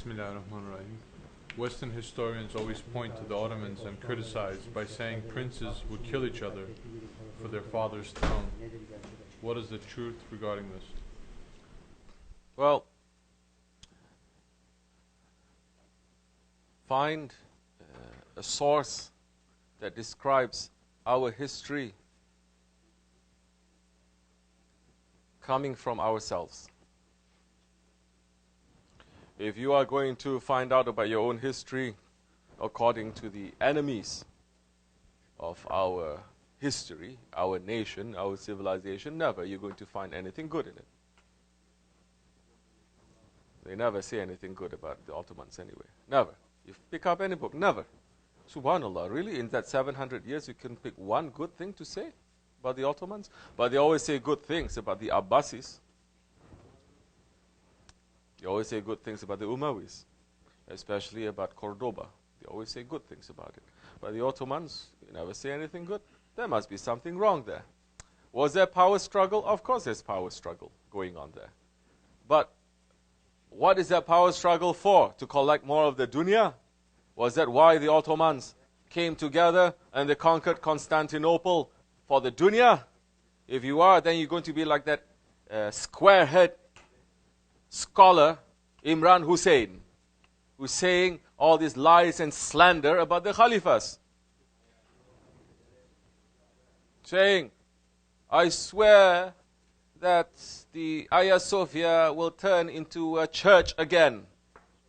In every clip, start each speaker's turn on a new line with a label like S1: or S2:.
S1: Bismillahirrahmanirrahim. Western historians always point to the Ottomans and criticize by saying princes would kill each other for their father's throne. What is the truth regarding this?
S2: Well, find a source that describes our history coming from ourselves. If you are going to find out about your own history according to the enemies of our history, our nation, our civilization, never you're going to find anything good in it. They never say anything good about the Ottomans anyway. Never. You pick up any book, never. Subhanallah, really? In that 700 years you can pick one good thing to say about the Ottomans? But they always say good things about the Abbasis. They always say good things about the Umayyas, especially about Cordoba. They always say good things about it. But the Ottomans, you never say anything good. There must be something wrong there. Was there power struggle? Of course there's power struggle going on there. But what is that power struggle for? To collect more of the dunya? Was that why the Ottomans came together and they conquered Constantinople for the dunya? If you are, then you're going to be like that squarehead scholar Imran Hussein, who's saying all these lies and slander about the Khalifahs. Saying, I swear that the Hagia Sophia will turn into a church again.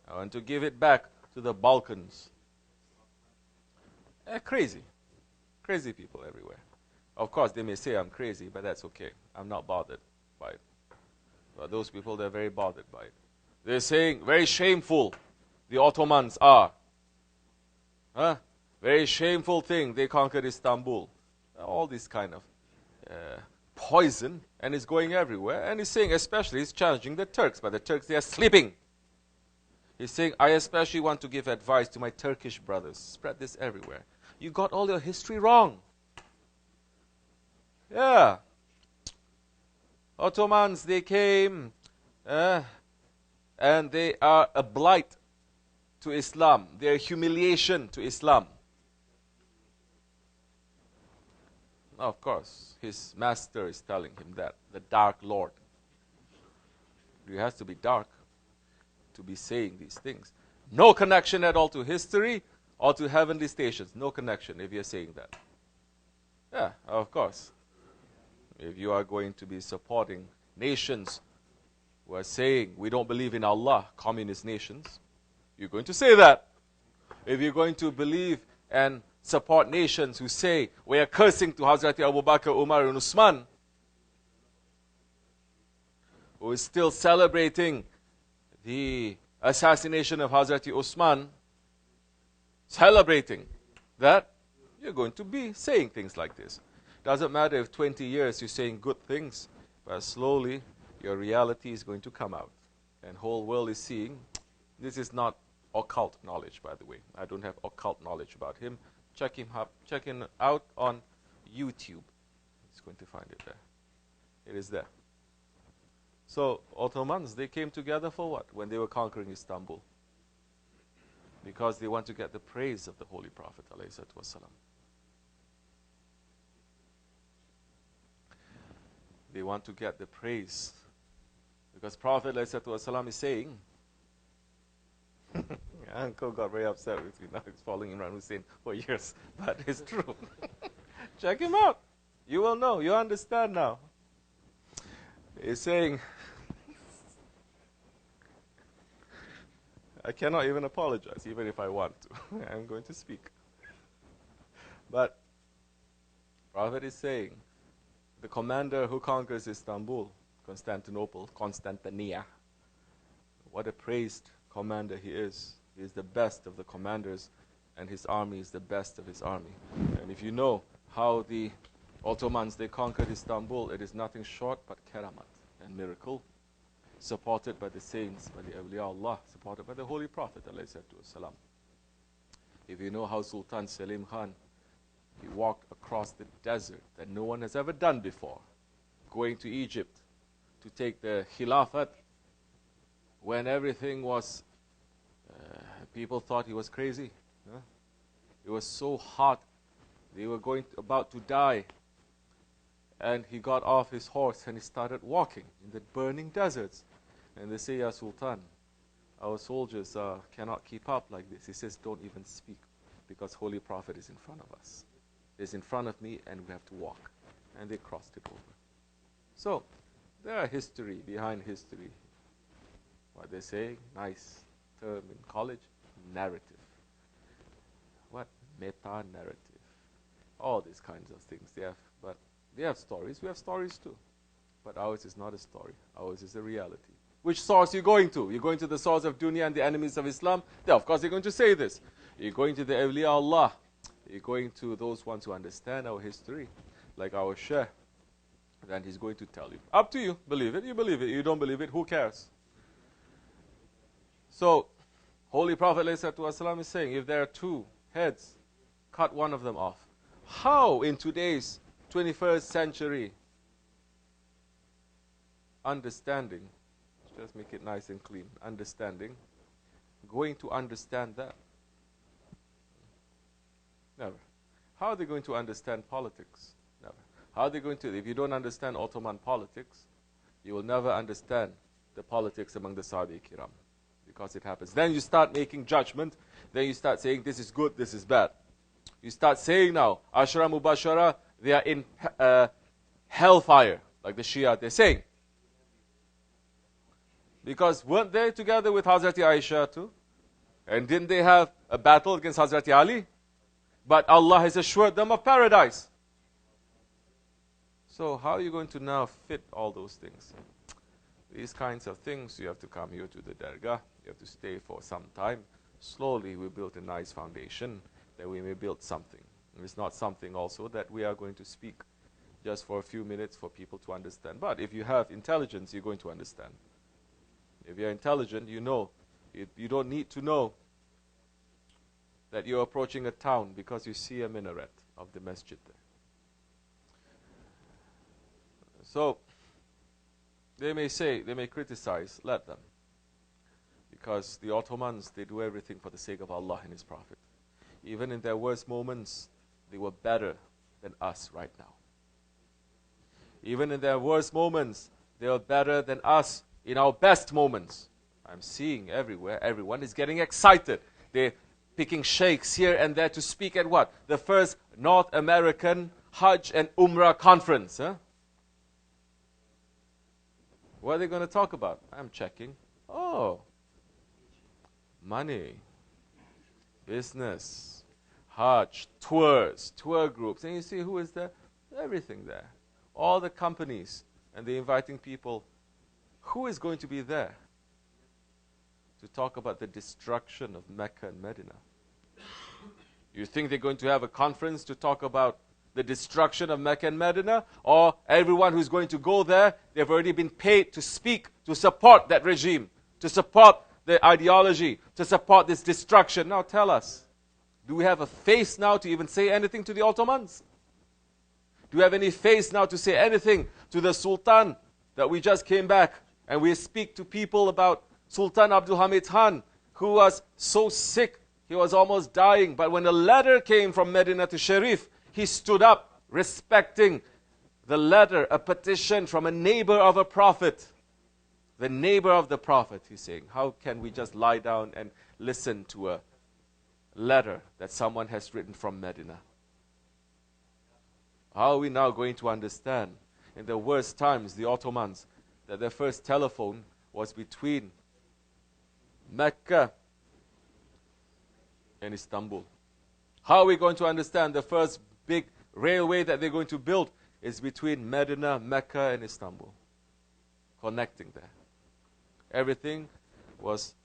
S2: I want to give it back to the Balkans. Crazy. Crazy people everywhere. Of course, they may say I'm crazy, but that's okay. I'm not bothered by it. But those people, they're very bothered by it. They're saying, very shameful, the Ottomans are. Very shameful thing, they conquered Istanbul. All this kind of poison, and it's going everywhere. And he's saying, especially, he's challenging the Turks. But the Turks, they are sleeping. He's saying, I especially want to give advice to my Turkish brothers. Spread this everywhere. You got all your history wrong. Yeah. Ottomans, they came and they are a blight to Islam. They are humiliation to Islam. Of course, his master is telling him that, the Dark Lord. He has to be dark to be saying these things. No connection at all to history or to heavenly stations. No connection if you're saying that. Yeah, of course. If you are going to be supporting nations who are saying, we don't believe in Allah, communist nations, you're going to say that. If you're going to believe and support nations who say, we are cursing to Hazrat Abu Bakr, Umar and Usman, who is still celebrating the assassination of Hazrat Usman, celebrating that, you're going to be saying things like this. Doesn't matter if 20 years you're saying good things, but slowly your reality is going to come out. And whole world is seeing, this is not occult knowledge, by the way. I don't have occult knowledge about him. Check him out on YouTube. He's going to find it there. It is there. So, Ottomans, they came together for what? When they were conquering Istanbul. Because they want to get the praise of the Holy Prophet ﷺ. They want to get the praise. Because Prophet ﷺ is saying, Uncle got very upset with me. Now he's following Imran Hussein for years. But it's true. Check him out. You will know. You understand now. He's saying, I cannot even apologize, even if I want to. I'm going to speak. But Prophet is saying, the commander who conquers Istanbul, Constantinople, Constantinia, what a praised commander he is. He is the best of the commanders, and his army is the best of his army. And if you know how the Ottomans, they conquered Istanbul, it is nothing short but karamat and miracle, supported by the saints, by the awliya Allah, supported by the Holy Prophet ﷺ. If you know how Sultan Selim Khan, he walked across the desert that no one has ever done before, going to Egypt to take the Khilafat when everything was People thought he was crazy. Huh? It was so hot. They were about to die. And he got off his horse and he started walking in the burning deserts. And they say, Ya Sultan, our soldiers cannot keep up like this. He says, don't even speak, because Holy Prophet is in front of us. He's in front of me and we have to walk. And they crossed it over. So, there are history behind history. What they say, nice term in college, narrative. What? Meta-narrative. All these kinds of things they have, but they have stories. We have stories too. But ours is not a story. Ours is a reality. Which source are you going to? You're going to the source of dunya and the enemies of Islam? Yeah, of course you're going to say this. You're going to the awliya Allah. You're going to those ones who understand our history, like our Shaykh. Then he's going to tell you. Up to you. Believe it. You believe it. You don't believe it. Who cares? So, Holy Prophet ﷺ is saying, if there are two heads, cut one of them off. How in today's 21st century understanding, just make it nice and clean, understanding, going to understand that? Never. How are they going to understand politics? Never. How are they going to, if you don't understand Ottoman politics, you will never understand the politics among the Sahabi Kiram. Because it happens. Then you start making judgment. Then you start saying this is good, this is bad. You start saying now, Ashra Mubashara, they are in hellfire, like the Shia, they're saying. Because weren't they together with Hazrati Aisha too? And didn't they have a battle against Hazrati Ali? But Allah has assured them of paradise. So how are you going to now fit all those things? These kinds of things, you have to come here to the Dergah. You have to stay for some time. Slowly we build a nice foundation that we may build something. And it's not something also that we are going to speak just for a few minutes for people to understand. But if you have intelligence, you're going to understand. If you're intelligent, you know. You don't need to know that you're approaching a town because you see a minaret of the masjid there. So, they may say, they may criticize, let them. Because the Ottomans, they do everything for the sake of Allah and His Prophet. Even in their worst moments, they were better than us right now. Even in their worst moments, they are better than us in our best moments. I'm seeing everywhere, everyone is getting excited. They're picking sheikhs here and there to speak at what? The first North American Hajj and Umrah conference. Huh? What are they going to talk about? I'm checking. Oh, money, business, Hajj, tours, tour groups. And you see who is there? Everything there. All the companies. And they're inviting people. Who is going to be there to talk about the destruction of Mecca and Medina? You think they're going to have a conference to talk about the destruction of Mecca and Medina? Or everyone who's going to go there, they've already been paid to speak, to support that regime, to support the ideology, to support this destruction. Now tell us, do we have a face now to even say anything to the Ottomans? Do we have any face now to say anything to the Sultan that we just came back? And we speak to people about Sultan Abdulhamid Khan, who was so sick, he was almost dying. But when a letter came from Medina to Sharif, he stood up, respecting the letter, a petition from a neighbor of a prophet. The neighbor of the prophet, he's saying. How can we just lie down and listen to a letter that someone has written from Medina? How are we now going to understand, in the worst times, the Ottomans, that their first telephone was between Mecca and Istanbul? How are we going to understand the first big railway that they're going to build is between Medina, Mecca and Istanbul? Connecting there. Everything was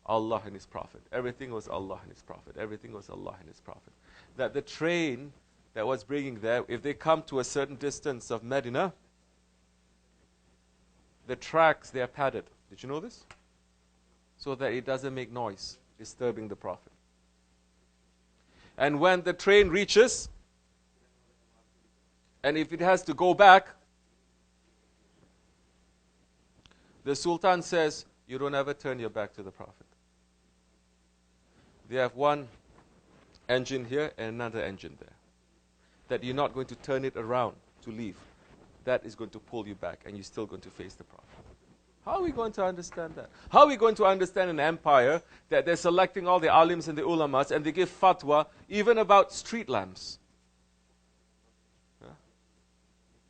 S2: Allah and His Prophet. Everything was Allah and His Prophet. Everything was Allah and His Prophet. That the train that was bringing there, if they come to a certain distance of Medina, the tracks, they are padded. Did you know this? So that it doesn't make noise, disturbing the Prophet. And when the train reaches, and if it has to go back, the Sultan says, you don't ever turn your back to the Prophet. They have one engine here and another engine there. That you're not going to turn it around to leave. That is going to pull you back and you're still going to face the problem. How are we going to understand that? How are we going to understand an empire that they're selecting all the alims and the ulamas and they give fatwa even about street lamps?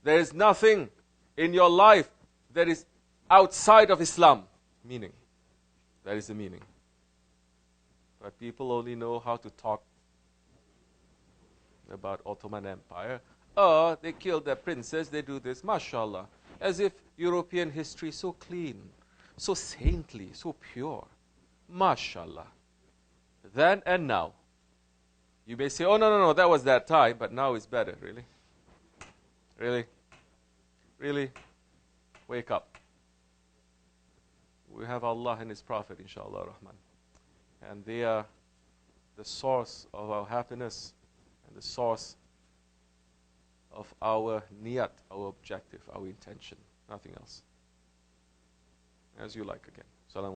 S2: There is nothing in your life that is outside of Islam. Meaning. That is the meaning. But people only know how to talk about Ottoman Empire. Oh, they killed their princess, they do this, mashallah. As if European history is so clean, so saintly, so pure. Mashallah. Then and now. You may say, oh no, that was that time, but now it's better. Really? Really? Really? Wake up. We have Allah and His Prophet, inshallah rahman. And they are the source of our happiness and the source of our niyat, our objective, our intention. Nothing else. As you like again. Salam.